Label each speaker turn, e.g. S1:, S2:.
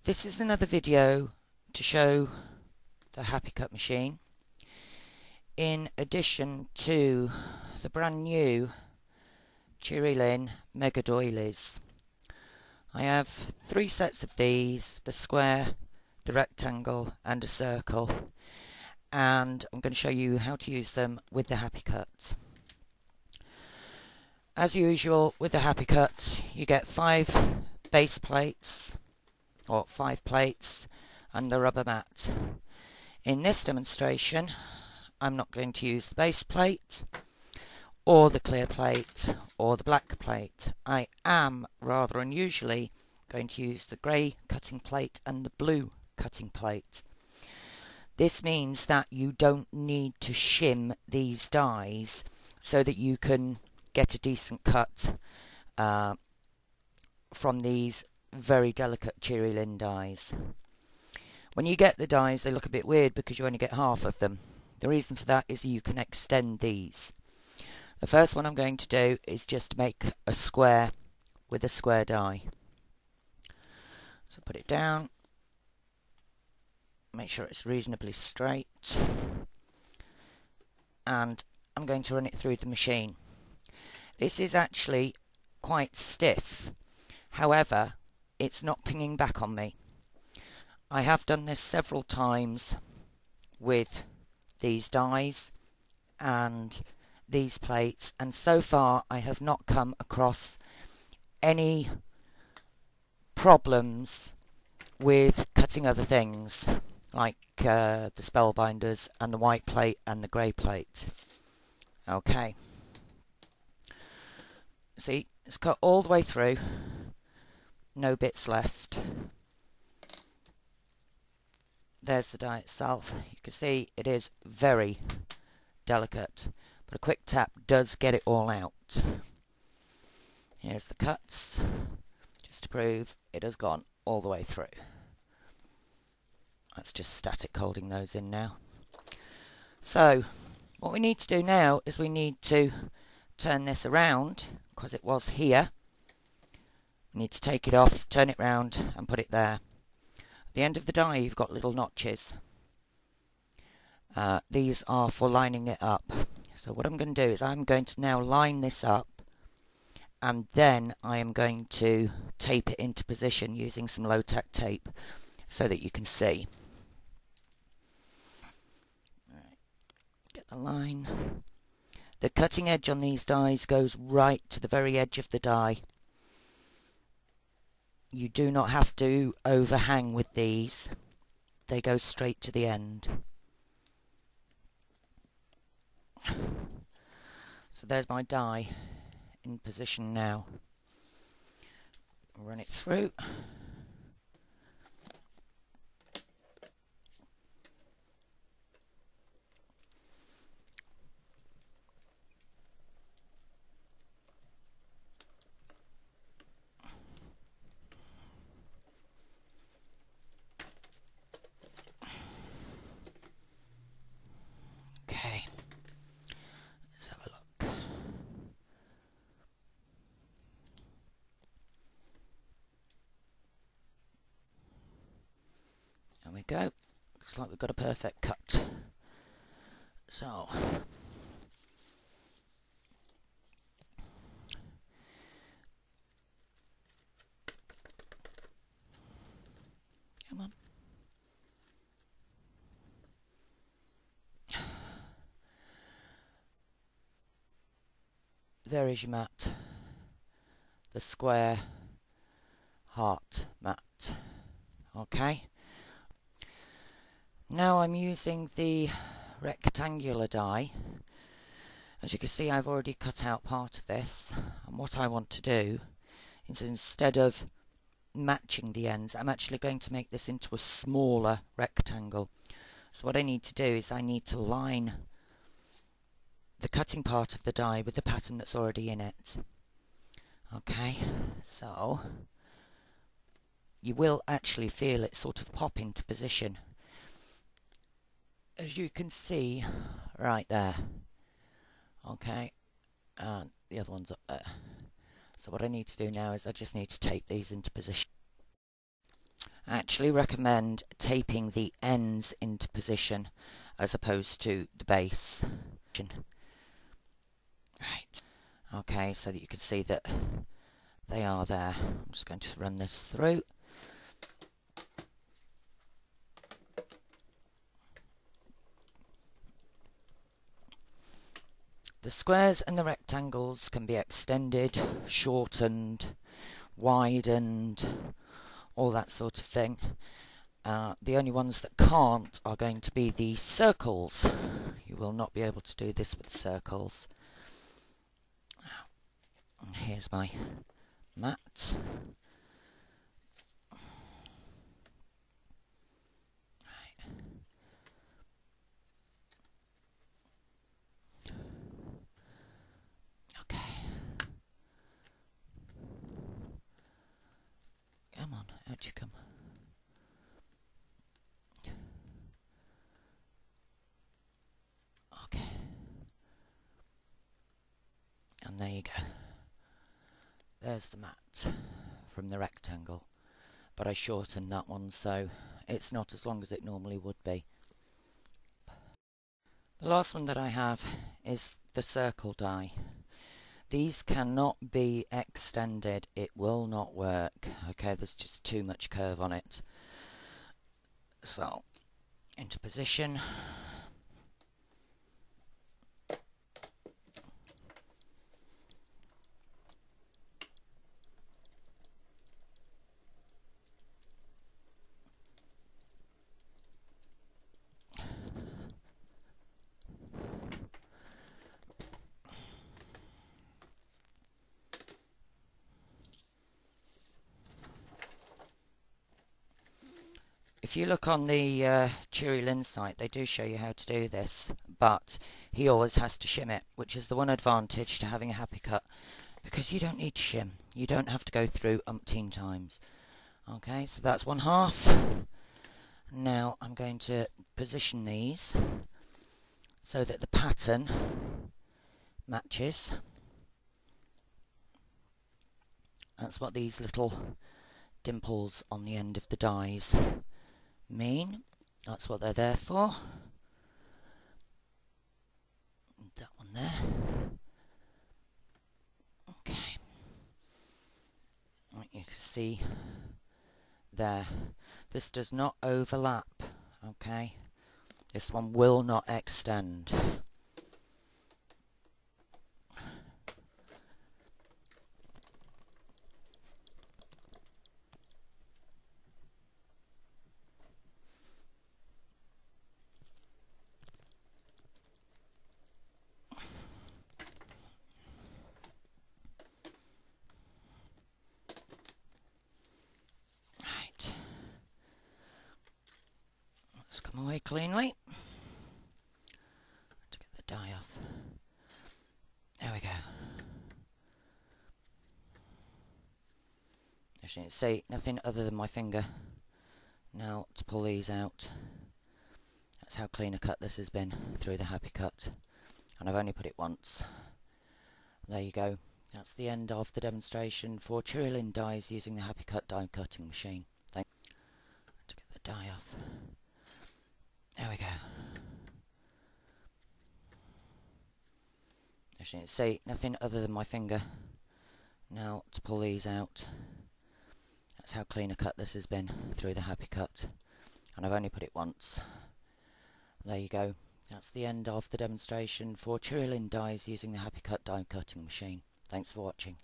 S1: This is another video to show the Happy Cut machine in addition to the brand new Cheery Lynn Mega Doilies. I have 3 sets of these, the square, the rectangle and a circle, and I'm going to show you how to use them with the Happy Cut. As usual with the Happy Cut, you get 5 base plates, or 5 plates, and the rubber mat. In this demonstration, I'm not going to use the base plate, or the clear plate, or the black plate. I am, rather unusually, going to use the grey cutting plate and the blue cutting plate. This means that you don't need to shim these dies so that you can get a decent cut from these very delicate Cheery Lynn dies. When you get the dies, they look a bit weird because you only get half of them. The reason for that is you can extend these. The first one I'm going to do is just make a square with a square die. So put it down, make sure it's reasonably straight, and I'm going to run it through the machine. This is actually quite stiff, however it's not pinging back on me. I have done this several times with these dies and these plates, and so far I have not come across any problems with cutting other things like the spellbinders and the white plate and the grey plate. Okay, see, it's cut all the way through, no bits left. There's the die itself. You can see it is very delicate, but a quick tap does get it all out. Here's the cuts, just to prove it has gone all the way through. That's just static holding those in now. So what we need to do now is we need to turn this around, because it was here. We need to take it off, turn it round and put it there. At the end of the die you've got little notches. These are for lining it up. So what I'm going to do is I'm going to now line this up, and then I am going to tape it into position using some low-tech tape so that you can see. Right. Get the line. The cutting edge on these dies goes right to the very edge of the die. You do not have to overhang with these. They go straight to the end. So there's my die in position now. Run it through. Okay, let's have a look. There we go. Looks like we've got a perfect cut. So come on. There is your mat. The square heart mat. Okay. Now I'm using the rectangular die. As you can see, I've already cut out part of this, and what I want to do is, instead of matching the ends, I'm actually going to make this into a smaller rectangle. So what I need to do is I need to line the cutting part of the die with the pattern that's already in it. Okay, so you will actually feel it sort of pop into position, as you can see right there. Okay, and the other one's up there. So what I need to do now is I just need to tape these into position. I actually recommend taping the ends into position as opposed to the base. Right. Okay, so that you can see that they are there. I'm just going to run this through. The squares and the rectangles can be extended, shortened, widened, all that sort of thing. The only ones that can't are going to be the circles. You will not be able to do this with circles. And here's my mat. Right. Okay. Come on, out you come. Okay. And there you go. There's the mat from the rectangle. But I shortened that one so it's not as long as it normally would be. The last one that I have is the circle die. These cannot be extended. It will not work. Okay, there's just too much curve on it. So, into position. If you look on the Cheery Lynn site, they do show you how to do this, but he always has to shim it, which is the one advantage to having a happy cut, because you don't need to shim. You don't have to go through umpteen times. Okay, so that's one half. Now I'm going to position these so that the pattern matches. That's what these little dimples on the end of the dies mean. That's what they're there for. That one there. Okay. Like you can see there. This does not overlap. Okay. This one will not extend. Let's come away cleanly. To get the dye off. There we go. As you can see, nothing other than my finger. Now to pull these out. That's how clean a cut this has been through the happy cut. And I've only put it once. There you go. That's the end of the demonstration for Cheery Lynn dies using the happy cut die cutting machine. To get the dye off. There we go. As you can see, nothing other than my finger. Now to pull these out. That's how clean a cut this has been through the happy cut. And I've only put it once. There you go. That's the end of the demonstration for Cheery Lynn dies using the happy cut die cutting machine. Thanks for watching.